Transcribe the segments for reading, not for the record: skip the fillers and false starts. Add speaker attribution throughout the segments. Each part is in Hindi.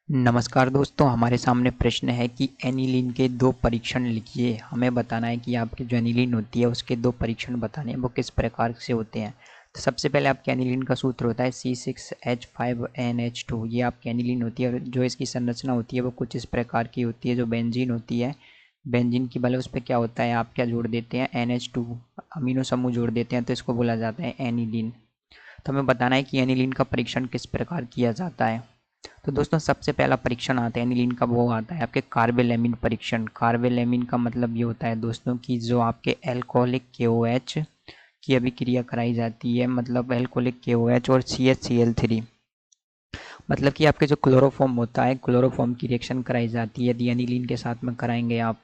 Speaker 1: नमस्कार दोस्तों, हमारे सामने प्रश्न है कि एनिलीन के दो परीक्षण लिखिए। हमें बताना है कि आपकी जो एनिलीन होती है उसके दो परीक्षण बताने हैं, वो किस प्रकार से होते हैं। तो सबसे पहले आपके एनिलीन का सूत्र होता है C6H5NH2। ये आपकी एनिलीन होती है और जो इसकी संरचना होती है वो कुछ इस प्रकार की होती है। जो बेंजीन होती है, बेंजीन की बल उस पर क्या होता है, आप क्या जोड़ देते हैं, NH2 अमीनो समूह जोड़ देते हैं, तो इसको बोला जाता है एनिलीन। तो हमें बताना है कि एनिलीन का परीक्षण किस प्रकार किया जाता है। तो दोस्तों सबसे पहला परीक्षण आता है एनिलीन का, वो आता है आपके कार्बेलेमिन परीक्षण। कार्बेलेमिन का मतलब ये होता है दोस्तों कि जो आपके एल्कोहलिक KOH की अभिक्रिया कराई जाती है, मतलब एल्कोहलिक KOH और CHCl3, मतलब कि आपके जो क्लोरोफॉर्म होता है, क्लोरोफॉर्म की रिएक्शन कराई जाती है। यदि एनिलीन के साथ में कराएंगे आप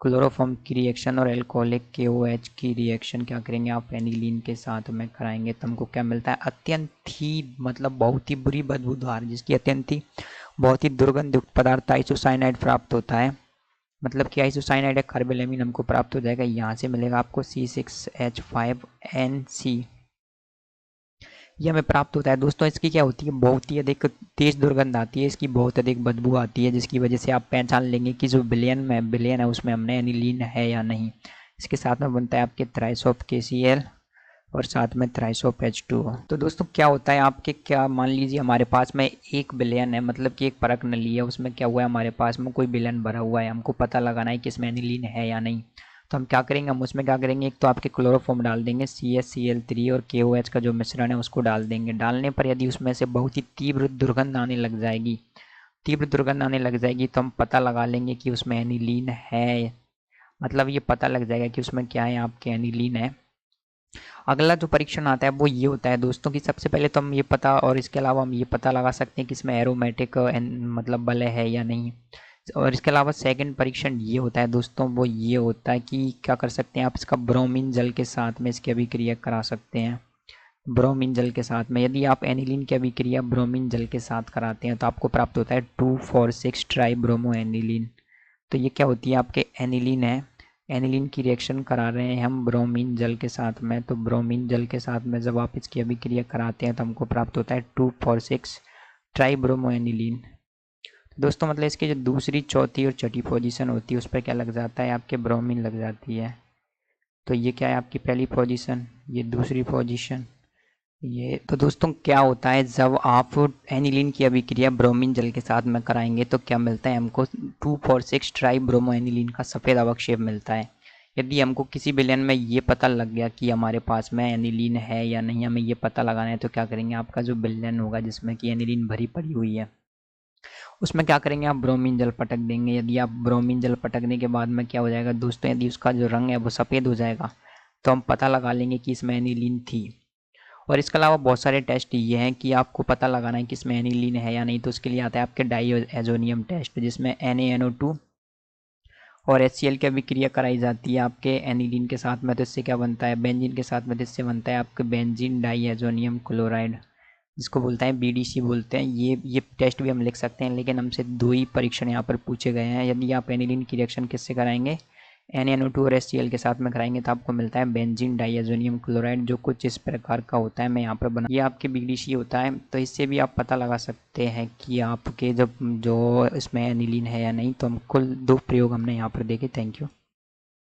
Speaker 1: क्लोरोफॉर्म की रिएक्शन और एल्कोहलिक KOH की रिएक्शन क्या करेंगे आप एनिलीन के साथ में कराएंगे, तो हमको क्या मिलता है, अत्यंत ही मतलब बहुत ही बुरी बदबूदार, जिसकी अत्यंत ही बहुत ही दुर्गंधयुक्त पदार्थ आइसोसाइनाइड प्राप्त होता है। मतलब कि आइसोसाइनाइड या कार्बेलेमिन हमको प्राप्त हो जाएगा। यहाँ से मिलेगा आपको C6H5NC, ये हमें प्राप्त होता है। दोस्तों इसकी क्या होती है, बहुत ही अधिक तेज दुर्गंध आती है, इसकी बहुत अधिक बदबू आती है, जिसकी वजह से आप पहचान लेंगे कि जो बिलियन है उसमें हमने एनिलीन है या नहीं। इसके साथ में बनता है आपके थ्राइसोप KCl और साथ में थ्राइसोप H2O। तो दोस्तों क्या होता है आपके, क्या मान लीजिए हमारे पास में 1 बिलियन है, मतलब कि एक परख नली है, उसमें क्या हुआ है, हमारे पास में कोई बिलियन भरा हुआ है, हमको पता लगाना है कि इसमें एनिलीन है या नहीं। तो हम क्या करेंगे, हम उसमें क्या करेंगे, एक तो आपके क्लोरोफॉर्म डाल देंगे, CHCl3 और KOH का जो मिश्रण है उसको डाल देंगे। डालने पर यदि उसमें से बहुत ही तीव्र दुर्गंध आने लग जाएगी, तो हम पता लगा लेंगे कि उसमें एनिलीन है। मतलब ये पता लग जाएगा कि उसमें क्या है, आपके एनिलीन है। अगला जो परीक्षण आता है वो ये होता है दोस्तों कि सबसे पहले तो हम ये पता, और इसके अलावा हम ये पता लगा सकते हैं कि इसमें एरोमेटिक मतलब बल है या नहीं। और इसके अलावा सेकंड परीक्षण ये होता है दोस्तों, वो ये होता है कि क्या कर सकते हैं आप, इसका ब्रोमीन जल के साथ में इसकी अभिक्रिया करा सकते हैं। ब्रोमीन जल के साथ में यदि आप एनिलीन की अभिक्रिया ब्रोमीन जल के साथ कराते हैं तो आपको प्राप्त होता है 2,4,6 ट्राई ब्रोमो एनिलीन। तो ये क्या होती है, आपके एनिलीन है। एनिलीन की रिएक्शन करा रहे हैं हम ब्रोमीन जल के साथ में, तो ब्रोमीन जल के साथ में जब आप इसकी अभिक्रिया कराते हैं तो हमको प्राप्त होता है 2,4,6 ट्राई ब्रोमो एनिलीन। दोस्तों मतलब इसकी जो दूसरी, चौथी और छठी पोजीशन होती है उस पर क्या लग जाता है, आपके ब्रोमीन लग जाती है। तो ये क्या है, आपकी पहली पोजीशन, ये दूसरी पोजीशन, ये। तो दोस्तों क्या होता है, जब आप एनिलीन की अभिक्रिया ब्रोमीन जल के साथ में कराएंगे तो क्या मिलता है हमको, 2,4,6 ट्राई ब्रोमो एनिलीन का सफ़ेद अवक्षेप मिलता है। यदि हमको किसी विलयन में ये पता लग गया कि हमारे पास में एनिलीन है या नहीं, हमें ये पता लगाना है, तो क्या करेंगे, आपका जो विलयन होगा जिसमें कि एनिलीन भरी पड़ी हुई है उसमें क्या करेंगे, आप ब्रोमीन जल पटक देंगे। यदि आप ब्रोमीन जल पटकने के बाद में क्या हो जाएगा दोस्तों, यदि उसका जो रंग है वो सफ़ेद हो जाएगा तो हम पता लगा लेंगे कि इसमें एनिलीन थी। और इसके अलावा बहुत सारे टेस्ट ये हैं कि आपको पता लगाना है कि इसमें एनिलीन है या नहीं, तो उसके लिए आता है आपके डाईएजोनियम टेस्ट, जिसमें NaNO2 और HCl की अभिक्रिया कराई जाती है आपके एनिलीन के साथ में। तो इससे क्या बनता है, बेंजीन के साथ में, तो इससे बनता है आपके बेंजीन डाईएजोनियम क्लोराइड, जिसको बोलते हैं BDC बोलते हैं। ये टेस्ट भी हम लिख सकते हैं, लेकिन हमसे दो ही परीक्षण यहाँ पर पूछे गए हैं। यदि आप एनिलीन की रिएक्शन किससे कराएंगे, NaNO2 और HCl के साथ में कराएंगे, तो आपको मिलता है बेंजीन डाईएजोनियम क्लोराइड, जो कुछ इस प्रकार का होता है। मैं यहाँ पर बना, ये आपके BDC होता है। तो इससे भी आप पता लगा सकते हैं कि आपके जब जो इसमें एनिलीन है या नहीं। तो हम कुल 2 प्रयोग हमने यहाँ पर देखे। Thank you.